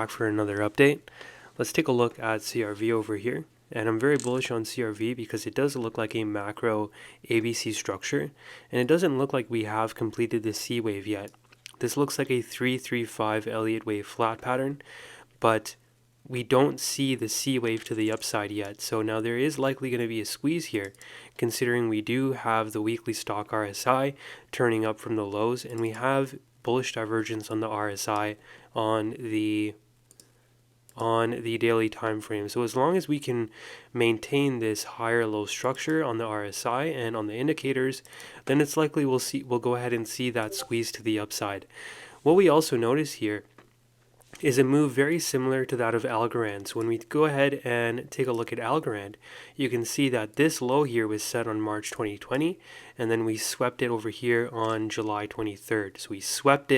Back for another update. Let's take a look at CRV over here. And I'm very bullish on CRV because it does look like a macro ABC structure, and it doesn't look like we have completed the C wave yet. This looks like a 335 Elliott wave flat pattern, but we don't see the C wave to the upside yet. So now there is likely going to be a squeeze here, considering we do have the weekly stock RSI turning up from the lows, and we have bullish divergence on the RSI on the daily time frame. So as long as we can maintain this higher low structure on the RSI and on the indicators, then it's likely we'll go ahead and see that squeeze to the upside. What we also notice here is a move very similar to that of Algorand. So when we go ahead and take a look at Algorand, you can see that this low here was set on March 2020, and then we swept it over here on July 23rd. So we swept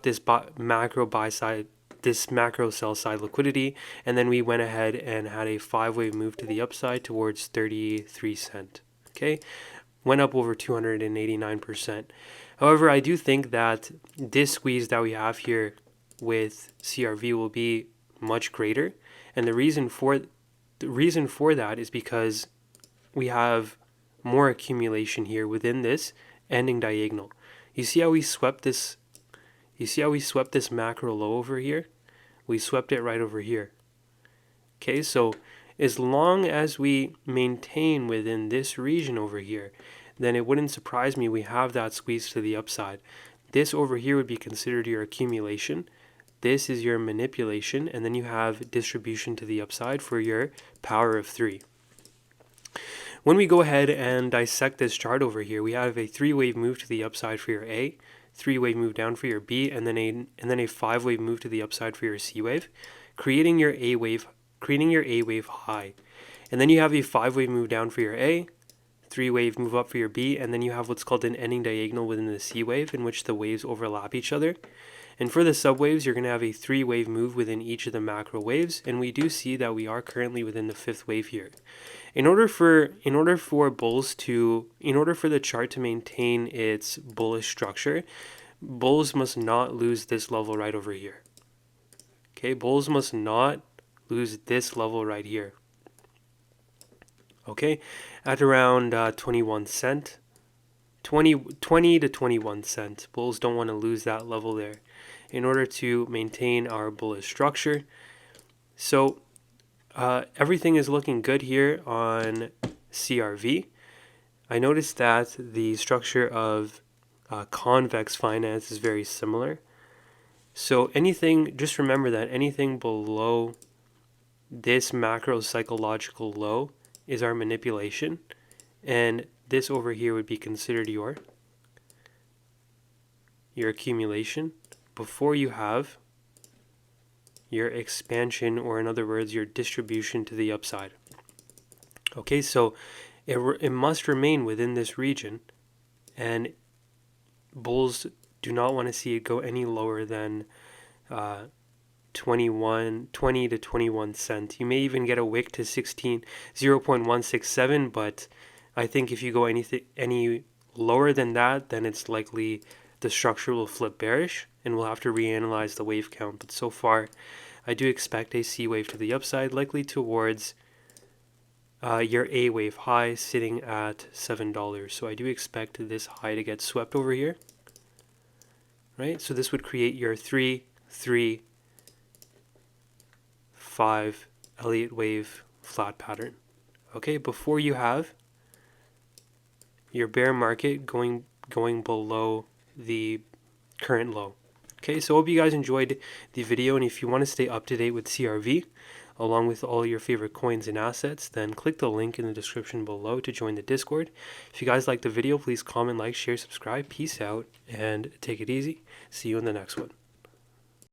this macro buy side, this macro sell side liquidity, and then we went ahead and had a 5-wave move to the upside towards 33 cent. Okay, went up over 289%. However, I do think that this squeeze that we have here with CRV will be much greater, and the reason for that is because we have more accumulation here within this ending diagonal. You see how we swept this? You see how we swept this macro low over here? We swept it right over here. Okay, so as long as we maintain within this region over here, then it wouldn't surprise me we have that squeeze to the upside. This over here would be considered your accumulation. This is your manipulation, and then you have distribution to the upside for your power of 3. When we go ahead and dissect this chart over here, we have a 3-wave move to the upside for your A, 3-wave move down for your B, and then a 5-wave move to the upside for your C wave, creating your A wave high. And then you have a 5-wave move down for your A, 3-wave move up for your B, and then you have what's called an ending diagonal within the C wave, in which the waves overlap each other. And for the subwaves, you're going to have a 3-wave move within each of the macro waves, and we do see that we are currently within the 5th wave here. In order for the chart to maintain its bullish structure, bulls must not lose this level right over here. Okay, bulls must not lose this level right here. Okay, at around 21 cent, 20 to 21 cent. Bulls don't want to lose that level there in order to maintain our bullish structure. So everything is looking good here on CRV. I noticed that the structure of convex finance is very similar. So just remember that anything below this macro psychological low is our manipulation, and this over here would be considered your accumulation before you have your expansion, or in other words, your distribution to the upside. Okay, so it must remain within this region, and bulls do not want to see it go any lower than 20 to 21 cent. You may even get a wick to 0.167, but I think if you go any lower than that, then it's likely the structure will flip bearish, and we'll have to reanalyze the wave count. But so far, I do expect a C wave to the upside, likely towards your A wave high sitting at $7. So I do expect this high to get swept over here. Right? So this would create your 3, 3, 5 Elliott wave flat pattern. Okay, before you have your bear market going below the current low. Okay, so I hope you guys enjoyed the video, and if you want to stay up to date with CRV along with all your favorite coins and assets, then click the link in the description below to join the Discord. If you guys liked the video, please comment, like, share, subscribe. Peace out, and take it easy. See you in the next one.